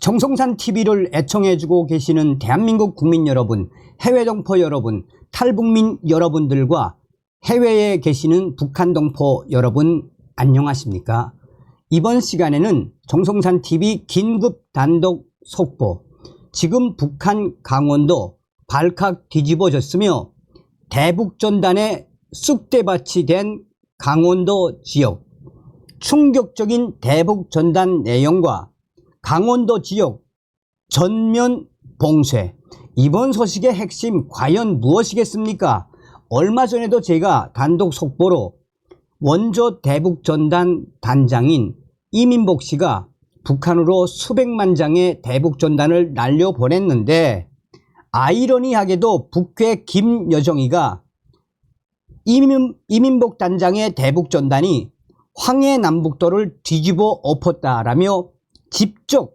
정성산 TV를 애청해주고 계시는 대한민국 국민 여러분, 해외 동포 여러분, 탈북민 여러분들과 해외에 계시는 북한 동포 여러분 안녕하십니까? 이번 시간에는 정성산 TV 긴급 단독 속보, 지금 북한 강원도 발칵 뒤집어졌으며 대북전단에 쑥대밭이 된 강원도 지역, 충격적인 대북전단 내용과 강원도 지역 전면 봉쇄, 이번 소식의 핵심 과연 무엇이겠습니까? 얼마 전에도 제가 단독 속보로 원조 대북전단 단장인 이민복 씨가 북한으로 수백만 장의 대북전단을 날려보냈는데, 아이러니하게도 북괴 김여정이가 이민복 단장의 대북전단이 황해남북도를 뒤집어 엎었다라며 직접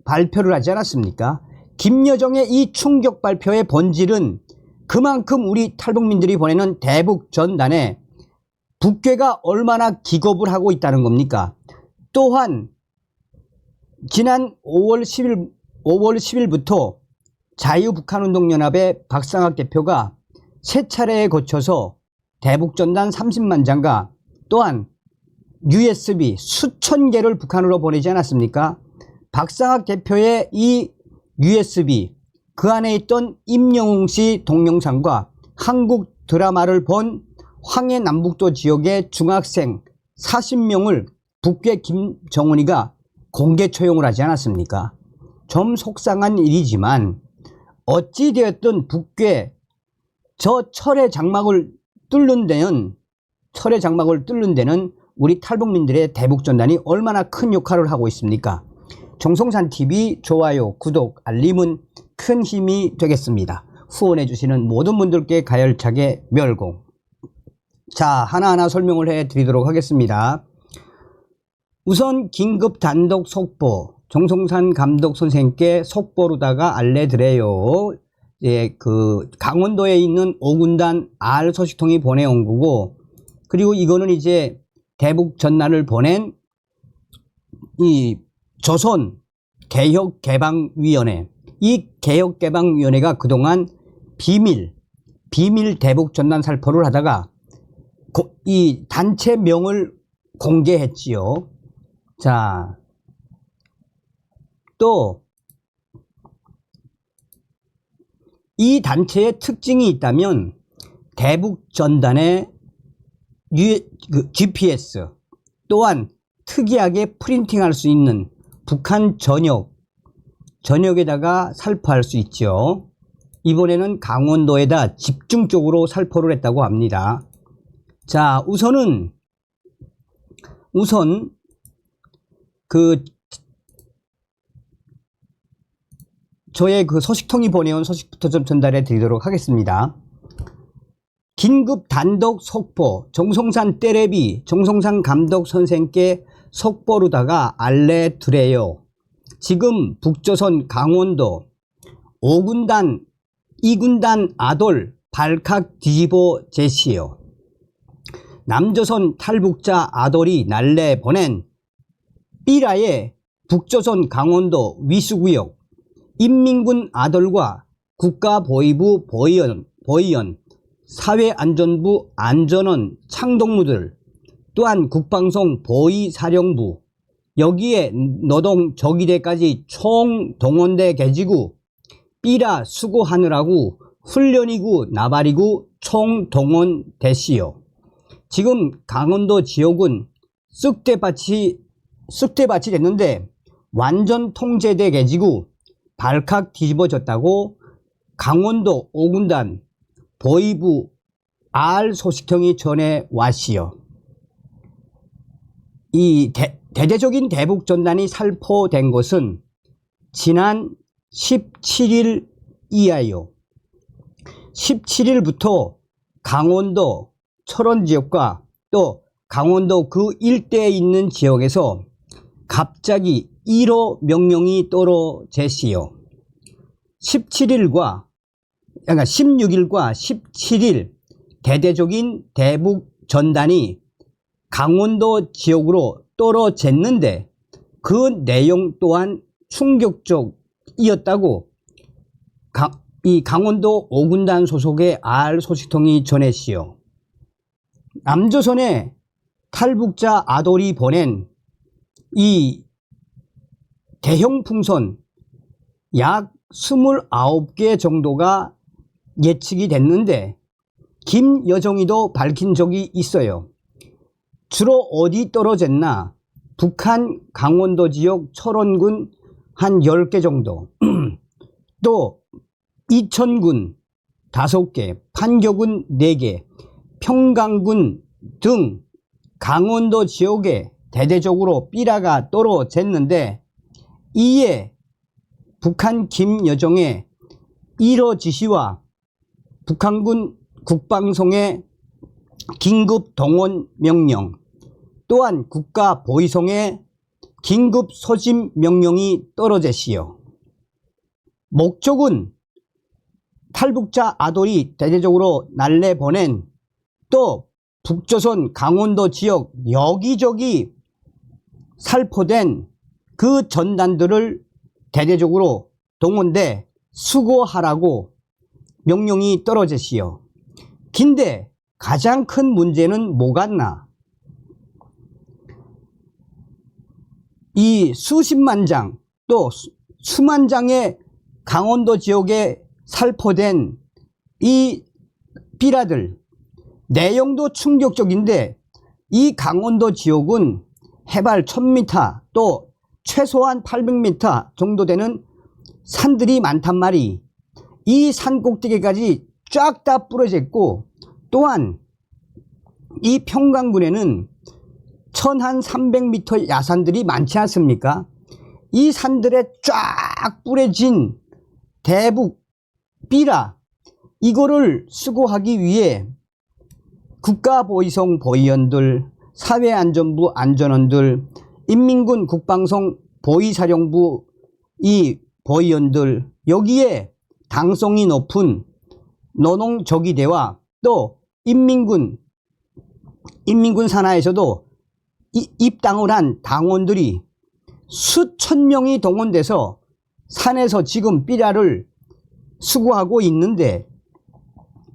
발표를 하지 않았습니까? 김여정의 이 충격 발표의 본질은 그만큼 우리 탈북민들이 보내는 대북전단에 북괴가 얼마나 기겁을 하고 있다는 겁니까? 또한 지난 5월 10일부터 자유북한운동연합의 박상학 대표가 세 차례에 거쳐서 대북전단 30만 장과 또한 USB 수천 개를 북한으로 보내지 않았습니까? 박상학 대표의 이 USB, 그 안에 있던 임영웅 씨 동영상과 한국 드라마를 본 황해남북도 지역의 중학생 40명을 북괴 김정은이가 공개 처형을 하지 않았습니까? 좀 속상한 일이지만 어찌되었든 북괴 저 철의 장막을 뚫는 데는 우리 탈북민들의 대북전단이 얼마나 큰 역할을 하고 있습니까? 정성산TV 좋아요, 구독, 알림은 큰 힘이 되겠습니다. 후원해주시는 모든 분들께 가열차게 멸공. 자, 하나하나 설명을 해드리도록 하겠습니다. 우선 긴급 단독 속보, 정성산 감독 선생님께 속보로다가 알려드려요. 예, 강원도에 있는 5군단 R 소식통이 보내온 거고, 그리고 이거는 이제 대북전단을 보낸 이 조선 개혁개방위원회, 이 개혁개방위원회가 그동안 비밀 대북전단 살포를 하다가 이 단체명을 공개했지요. 자, 또 이 단체의 특징이 있다면 대북전단의 GPS, 또한 특이하게 프린팅할 수 있는 북한 전역에다가 살포할 수 있죠. 이번에는 강원도에다 집중적으로 살포를 했다고 합니다. 자, 우선 저의 소식통이 보내온 소식부터 좀 전달해 드리도록 하겠습니다. 긴급 단독 속보, 정성산 떼레비, 정성산 감독 선생께 속보로다가 알려드려요. 지금 북조선 강원도 5군단 2군단 아돌 발칵 뒤집어 제시요. 남조선 탈북자 아돌이 날려보낸 삐라의 북조선 강원도 위수구역 인민군 아돌과 국가보위부 보위원, 사회안전부 안전원 창동무들, 또한 국방송 보위사령부, 여기에 노동 저기대까지 총동원돼 개지구 삐라 수고하느라고 훈련이고 나발이고 총동원 대시요. 지금 강원도 지역은 쑥대밭이 됐는데 완전 통제돼 개지구 발칵 뒤집어졌다고 강원도 5군단 보위부 R 소식통이 전해 왔시요. 이 대대적인 대북전단이 살포된 것은 지난 17일 이하요. 17일부터 강원도 철원지역과 또 강원도 그 일대에 있는 지역에서 갑자기 1호 명령이 떨어졌시요. 16일과 17일 대대적인 대북전단이 강원도 지역으로 떨어졌는데 그 내용 또한 충격적이었다고 이 강원도 5군단 소속의 알 소식통이 전했지요. 남조선의 탈북자 아돌이 보낸 이 대형 풍선 약 29개 정도가 예측이 됐는데 김여정이도 밝힌 적이 있어요. 주로 어디 떨어졌나? 북한 강원도 지역 철원군 한 10개 정도, 또 이천군 5개, 판교군 4개, 평강군 등 강원도 지역에 대대적으로 삐라가 떨어졌는데, 이에 북한 김여정의 1호 지시와 북한군 국방성의 긴급 동원 명령, 또한 국가보위성의 긴급 소집 명령이 떨어졌지요. 목적은 탈북자 아돌이 대대적으로 날려보낸, 또 북조선 강원도 지역 여기저기 살포된 그 전단들을 대대적으로 동원돼 수거하라고 명령이 떨어졌지요. 근데 가장 큰 문제는 뭐겠나? 이 수십만 장, 또 수만 장의 강원도 지역에 살포된 이 삐라들, 내용도 충격적인데, 이 강원도 지역은 해발 1000m, 또 최소한 800m 정도 되는 산들이 많단 말이, 이 산 꼭대기까지 쫙 다 뿌려져 있고, 또한 이 평강군에는 1300m 야산들이 많지 않습니까? 이 산들에 쫙 뿌려진 대북 삐라, 이거를 수거하기 위해 국가보위성 보위원들, 사회안전부 안전원들, 인민군 국방성 보위사령부 이 보위원들, 여기에 당성이 높은 노농적이대와 또 인민군 산하에서도 입당을 한 당원들이 수천 명이 동원돼서 산에서 지금 삐라를 수거하고 있는데,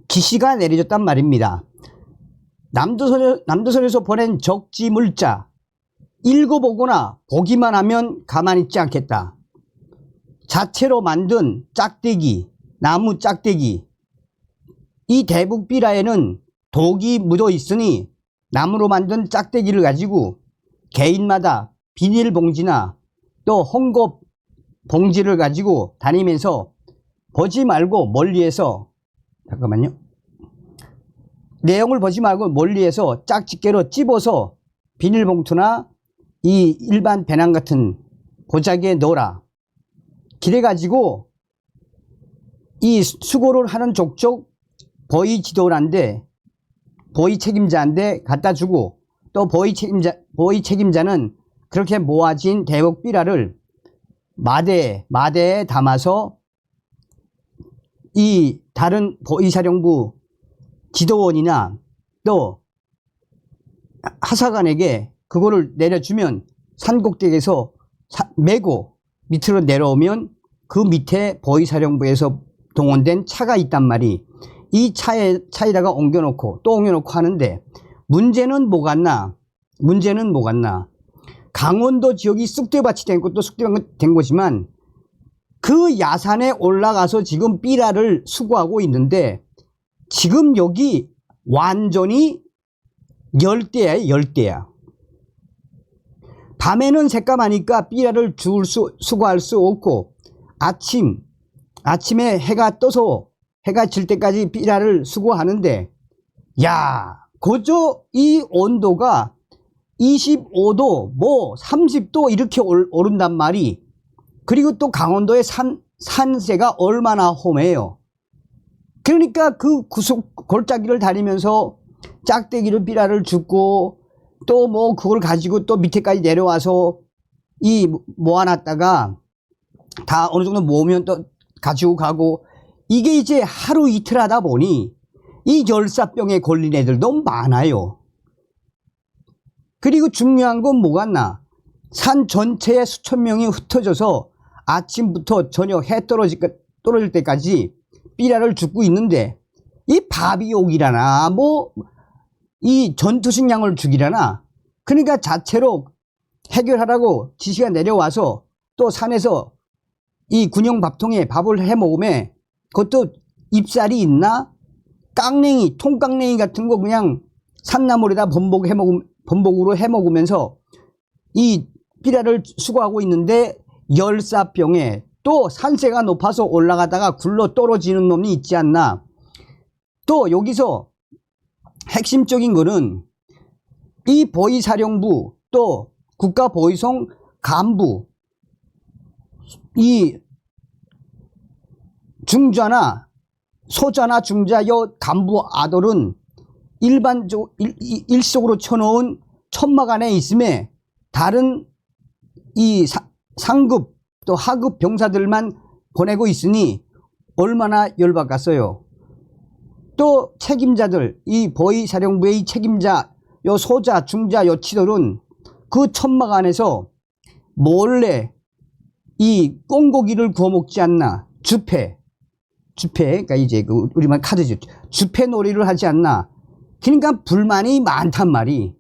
지시가 내려졌단 말입니다. 남조선에서 보낸 적지 물자 읽어보거나 보기만 하면 가만히 있지 않겠다. 자체로 만든 짝대기, 나무 짝대기, 이 대북 삐라에는 독이 묻어 있으니 나무로 만든 짝대기를 가지고 개인마다 비닐봉지나 또 헝겊 봉지를 가지고 다니면서 보지 말고 멀리에서, 잠깐만요, 내용을 보지 말고 멀리에서 짝집게로 찝어서 비닐봉투나 이 일반 배낭 같은 보자기에 넣어라. 그래가지고 이 수고를 하는 족족 보위 지도란데, 보위 책임자한테 갖다 주고, 또 보위 책임자는 그렇게 모아진 대북 삐라를 마대에 담아서 이 다른 보위사령부 지도원이나 또 하사관에게 그거를 내려주면 산꼭대기에서 메고 밑으로 내려오면 그 밑에 보위사령부에서 동원된 차가 있단 말이, 이 차에다가 옮겨놓고 또 옮겨놓고 하는데, 문제는 뭐겠나? 강원도 지역이 쑥대밭이 된 것도 쑥대밭이 된 거지만, 그 야산에 올라가서 지금 삐라를 수거하고 있는데, 지금 여기 완전히 열대야. 밤에는 새까마니까 삐라를 수거할 수 없고, 아침에 해가 떠서 해가 질 때까지 삐라를 수거하는데, 야, 그저 이 온도가 25도, 30도 이렇게 오른단 말이. 그리고 또 강원도의 산세가 얼마나 험해요. 그러니까 그 골짜기를 다니면서 짝대기를 삐라를 줍고, 또 뭐 그걸 가지고 또 밑에까지 내려와서 모아놨다가 다 어느 정도 모으면 또 가지고 가고, 이게 이제 하루 이틀 하다 보니 이 열사병에 걸린 애들도 많아요. 그리고 중요한 건 뭐겠나? 산 전체에 수천 명이 흩어져서 아침부터 저녁 해 떨어질 때까지 삐라를 죽고 있는데 이 바비옥이라나 뭐 이 전투식량을 죽이라나 그러니까 자체로 해결하라고 지시가 내려와서 또 산에서 이 군용 밥통에 밥을 해 먹으면 그것도 잎살이 있나? 깡냉이, 통깡냉이 같은 거 그냥 산나물에다 범벅으로 해 먹으면서 이 삐라를 수거하고 있는데 열사병에 또 산세가 높아서 올라가다가 굴러 떨어지는 놈이 있지 않나. 또 여기서 핵심적인 거는 이 보위사령부 또 국가보위성 간부 이 중자나 소자나 중자 요 간부 아들은 일식으로 쳐놓은 천막 안에 있음에 다른 이 상급 또 하급 병사들만 보내고 있으니 얼마나 열받겠어요. 또 책임자들 이 보위사령부의 책임자 요 소자 중자 요치들은 그 천막 안에서 몰래 이 꽁고기를 구워 먹지 않나. 주패 그러니까 이제 그 우리말 카드죠. 주패 놀이를 하지 않나. 그러니까 불만이 많단 말이.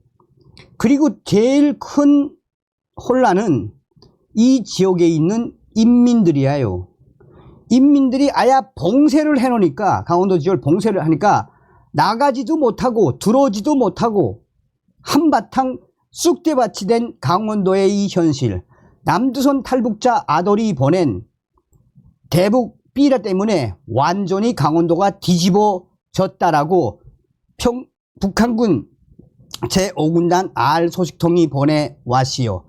그리고 제일 큰 혼란은 이 지역에 있는 인민들이에요. 인민들이 아야 봉쇄를 해놓으니까 강원도 지역을 봉쇄를 하니까 나가지도 못하고 들어오지도 못하고 한바탕 쑥대밭이 된 강원도의 이 현실. 남조선 탈북자 아돌이 보낸 대북 삐라 때문에 완전히 강원도가 뒤집어졌다라고 북한군 제5군단 R 소식통이 보내왔시요.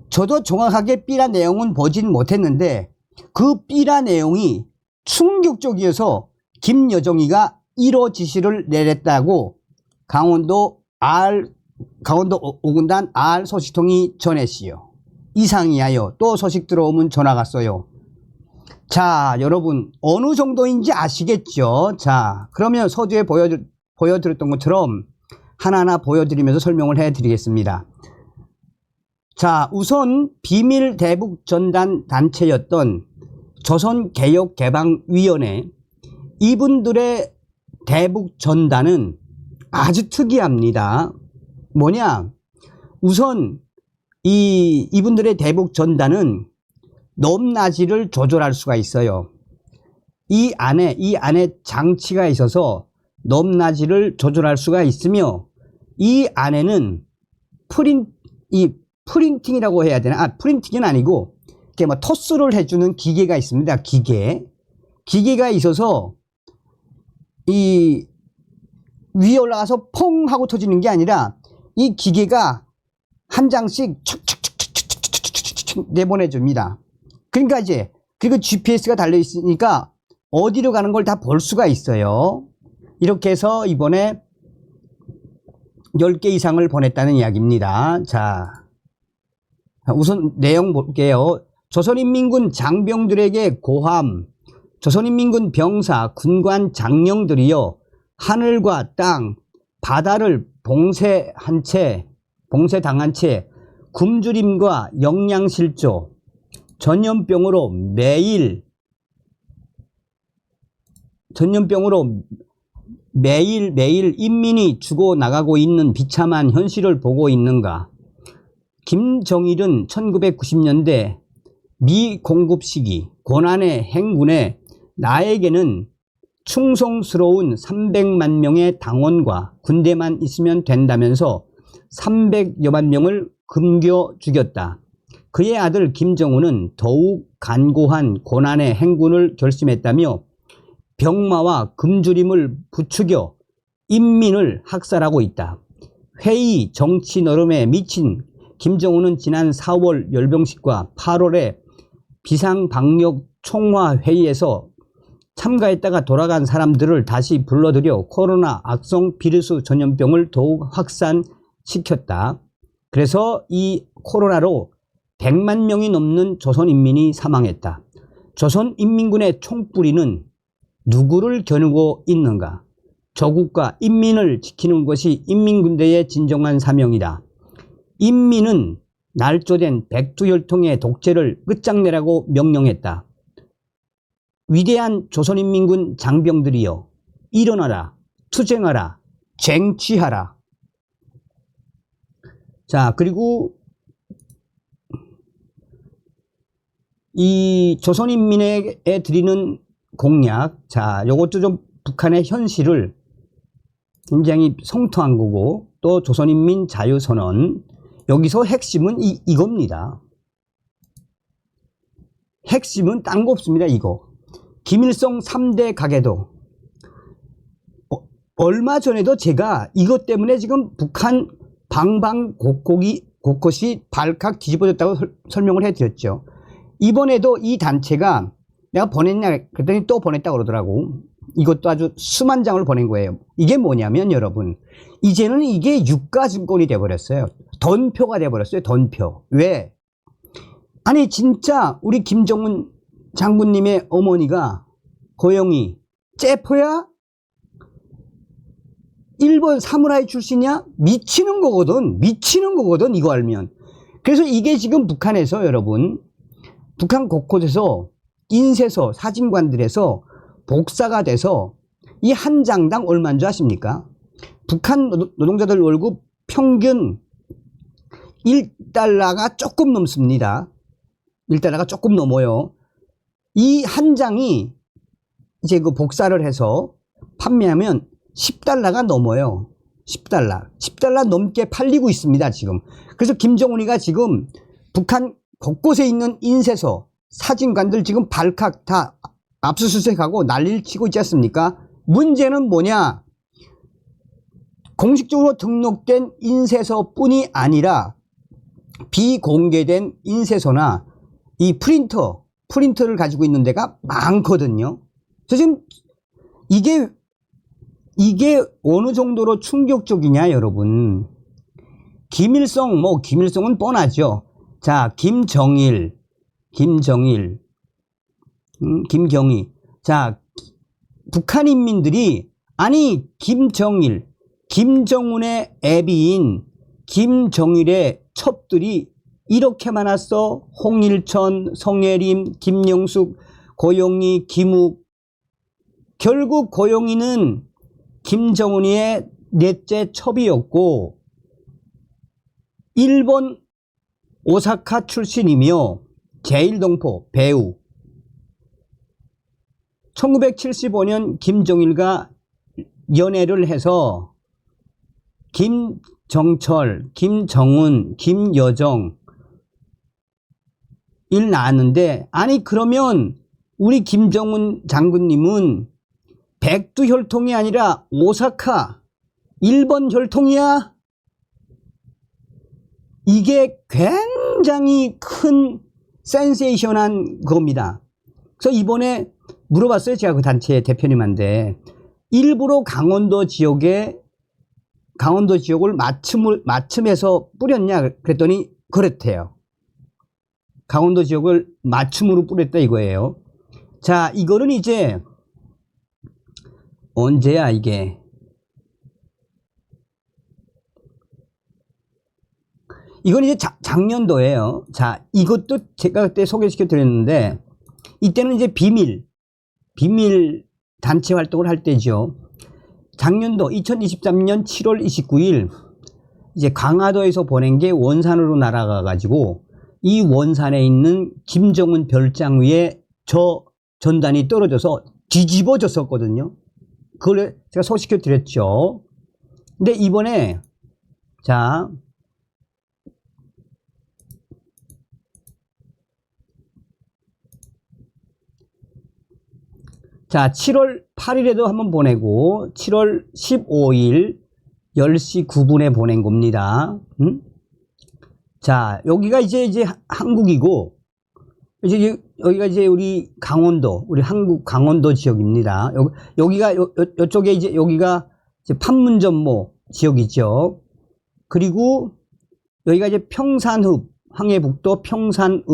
저도 정확하게 삐라 내용은 보진 못했는데 그 삐라 내용이 충격적이어서 김여정이가 1호 지시를 내렸다고 강원도 5군단 R 소식통이 전했시요. 이상이하여 또 소식 들어오면 전화 갔어요. 자, 여러분 어느 정도인지 아시겠죠? 자, 그러면 서두에 보여드렸던 것처럼 하나하나 보여드리면서 설명을 해드리겠습니다. 자, 우선 비밀 대북 전단 단체였던 조선개혁개방위원회 이분들의 대북 전단은 아주 특이합니다. 뭐냐? 우선 이분들의 대북 전단은 높낮이를 조절할 수가 있어요. 이 안에 장치가 있어서 높낮이를 조절할 수가 있으며 이 안에는 프린팅이라고 해야 되나? 프린팅은 아니고 이렇게 뭐 토스를 해주는 기계가 있습니다. 기계가 있어서 이 위에 올라가서 퐁 하고 터지는 게 아니라 이 기계가 한 장씩 척척척척척척척 내보내줍니다. 그러니까 이제 그리고 GPS가 달려 있으니까 어디로 가는 걸 다 볼 수가 있어요. 이렇게 해서 이번에 10개 이상을 보냈다는 이야기입니다. 자, 우선 내용 볼게요. 조선인민군 장병들에게 고함. 조선인민군 병사, 군관, 장령들이여 하늘과 땅, 바다를 봉쇄당한 채 굶주림과 영양실조, 전염병으로 매일 인민이 죽어나가고 있는 비참한 현실을 보고 있는가. 김정일은 1990년대 미 공급 시기 고난의 행군에 나에게는 충성스러운 300만 명의 당원과 군대만 있으면 된다면서 300여만 명을 금겨 죽였다. 그의 아들 김정은은 더욱 간고한 고난의 행군을 결심했다며 병마와 굶주림을 부추겨 인민을 학살하고 있다. 회의 정치 너름에 미친 김정은은 지난 4월 열병식과 8월에 비상방역 총화회의에서 참가했다가 돌아간 사람들을 다시 불러들여 코로나 악성 비루스 전염병을 더욱 확산시켰다. 그래서 이 코로나로 100만 명이 넘는 조선인민이 사망했다. 조선인민군의 총뿌리는 누구를 겨누고 있는가? 조국과 인민을 지키는 것이 인민군대의 진정한 사명이다. 인민은 날조된 백두혈통의 독재를 끝장내라고 명령했다. 위대한 조선인민군 장병들이여 일어나라, 투쟁하라, 쟁취하라. 자, 그리고 이 조선인민에게 드리는 공약, 자, 요것도 좀 북한의 현실을 굉장히 성토한 거고, 또 조선인민 자유선언, 여기서 핵심은 이겁니다. 핵심은 딴 거 없습니다. 이거 김일성 3대 가계도. 얼마 전에도 제가 이것 때문에 지금 북한 방방곡곡이 발칵 뒤집어졌다고 설명을 해드렸죠. 이번에도 이 단체가 내가 보냈냐 그랬더니 또 보냈다고 그러더라고. 이것도 아주 수만 장을 보낸 거예요. 이게 뭐냐면 여러분, 이제는 이게 유가증권이 돼버렸어요. 던표가 돼버렸어요. 던표. 왜? 아니 진짜 우리 김정은 장군님의 어머니가 고영이 째포야? 일본 사무라이 출신이야? 미치는 거거든. 미치는 거거든 이거 알면. 그래서 이게 지금 북한에서 여러분, 북한 곳곳에서 인쇄소 사진관들에서 복사가 돼서 이 한 장당 얼마인 줄 아십니까? 북한 노동자들 월급 평균 1달러가 조금 넘습니다. 1달러가 조금 넘어요. 이 한 장이 이제 그 복사를 해서 판매하면 10달러가 넘어요. 10달러 넘게 팔리고 있습니다, 지금. 그래서 김정은이가 지금 북한 곳곳에 있는 인쇄소, 사진관들 지금 발칵 다 압수수색하고 난리를 치고 있지 않습니까? 문제는 뭐냐? 공식적으로 등록된 인쇄소뿐이 아니라 비공개된 인쇄소나 이 프린터를 가지고 있는 데가 많거든요. 그래서 지금 이게 어느 정도로 충격적이냐, 여러분. 김일성은 뻔하죠. 자, 김경희. 자, 북한 인민들이, 아니, 김정은의 애비인 김정일의 첩들이 이렇게 많았어. 홍일천, 성혜림, 김영숙, 고영희, 김욱. 결국 고영희는 김정은이의 넷째 첩이었고, 일본 오사카 출신이며 제일동포 배우. 1975년 김정일과 연애를 해서 김정철, 김정은, 김여정 일 낳았는데, 아니 그러면 우리 김정은 장군님은 백두혈통이 아니라 오사카 일본 혈통이야? 이게 굉장히 큰 센세이션한 겁니다. 그래서 이번에 물어봤어요. 제가 그 단체 대표님한테. 일부러 강원도 지역을 맞춤해서 뿌렸냐 그랬더니 그렇대요. 강원도 지역을 맞춤으로 뿌렸다 이거예요. 자, 이거는 이제 언제야 이게? 이건 이제 작년도예요. 자, 이것도 제가 그때 소개시켜 드렸는데, 이때는 이제 비밀 단체 활동을 할 때죠. 작년도 2023년 7월 29일 이제 강화도에서 보낸 게 원산으로 날아가 가지고 이 원산에 있는 김정은 별장 위에 저 전단이 떨어져서 뒤집어졌었거든요. 그걸 제가 소개시켜 드렸죠. 근데 이번에 자, 7월 8일에도 한번 보내고 7월 15일 10시 9분에 보낸 겁니다. 자, 여기가 이제 한국이고, 이제 여기가 이제 우리 강원도, 우리 한국 강원도 지역입니다. 여기가 이쪽에 이제 여기가 이제 판문점모 지역이죠. 그리고 여기가 이제 평산읍, 황해북도 평산읍.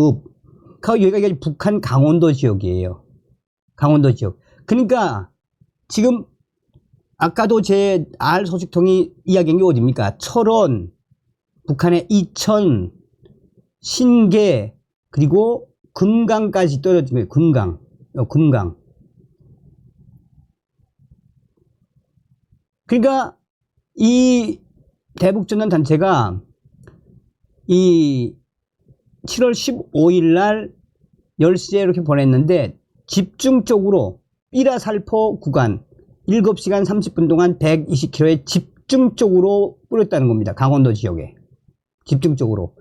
여기가 이제 북한 강원도 지역이에요. 강원도 지역. 그러니까 지금 아까도 제 소식통이 이야기한 게 어디입니까? 철원, 북한의 이천, 신계, 그리고 금강까지 떨어진 거예요. 금강. 금강. 그러니까 이 대북전단 단체가 이 7월 15일 날 10시에 이렇게 보냈는데 집중적으로 삐라살포 구간 7시간 30분 동안 120km에 집중적으로 뿌렸다는 겁니다. 강원도 지역에. 집중적으로.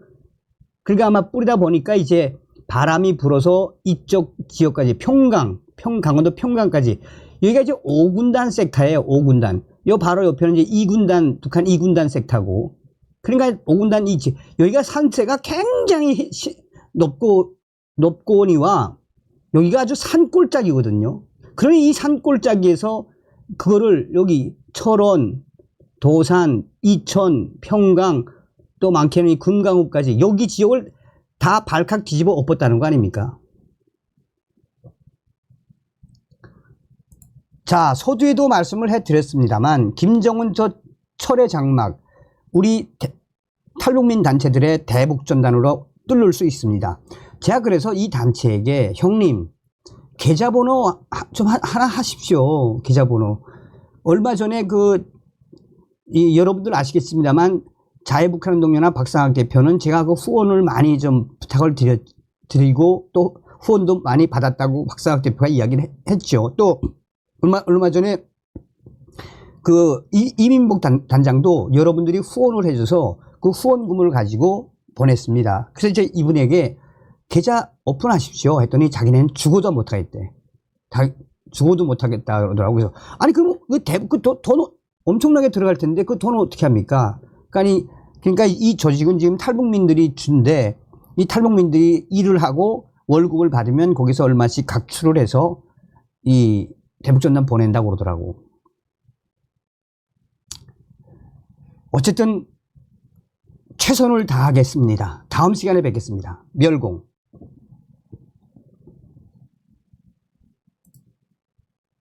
그러니까 아마 뿌리다 보니까 이제 바람이 불어서 이쪽 지역까지 강원도 평강까지 여기가 이제 5군단 섹터예요. 5군단. 요 바로 옆에는 이제 2군단, 북한 2군단 섹터고. 그러니까 5군단 여기가 산세가 굉장히 높고니와 여기가 아주 산골짜기거든요. 그러니 이 산골짜기에서 그거를 여기 철원, 도산, 이천, 평강, 또 많게는 이 금강읍까지 여기 지역을 다 발칵 뒤집어 엎었다는 거 아닙니까? 자, 서두에도 말씀을 해드렸습니다만 김정은 저 철의 장막 우리 탈북민 단체들의 대북전단으로 뚫을 수 있습니다. 제가 그래서 이 단체에게 형님 계좌번호 좀 하나 하십시오. 계좌번호. 얼마 전에 여러분들 아시겠습니다만 자유북한운동연합 박상학 대표는 제가 그 후원을 많이 좀 부탁을 드리고 또 후원도 많이 받았다고 박상학 대표가 이야기를 했죠. 또 얼마 전에 이민복 단장도 여러분들이 후원을 해줘서 그 후원금을 가지고 보냈습니다. 그래서 이제 이분에게 계좌 오픈하십시오 했더니 자기는 죽어도 못하겠대. 죽어도 못하겠다 그러더라고요. 그래서 아니 그럼 돈 엄청나게 들어갈 텐데 그 돈을 어떻게 합니까? 그러니까 이 조직은 지금 탈북민들이 준데 이 탈북민들이 일을 하고 월급을 받으면 거기서 얼마씩 각출을 해서 이 대북전단 보낸다고 그러더라고. 어쨌든 최선을 다하겠습니다. 다음 시간에 뵙겠습니다. 멸공.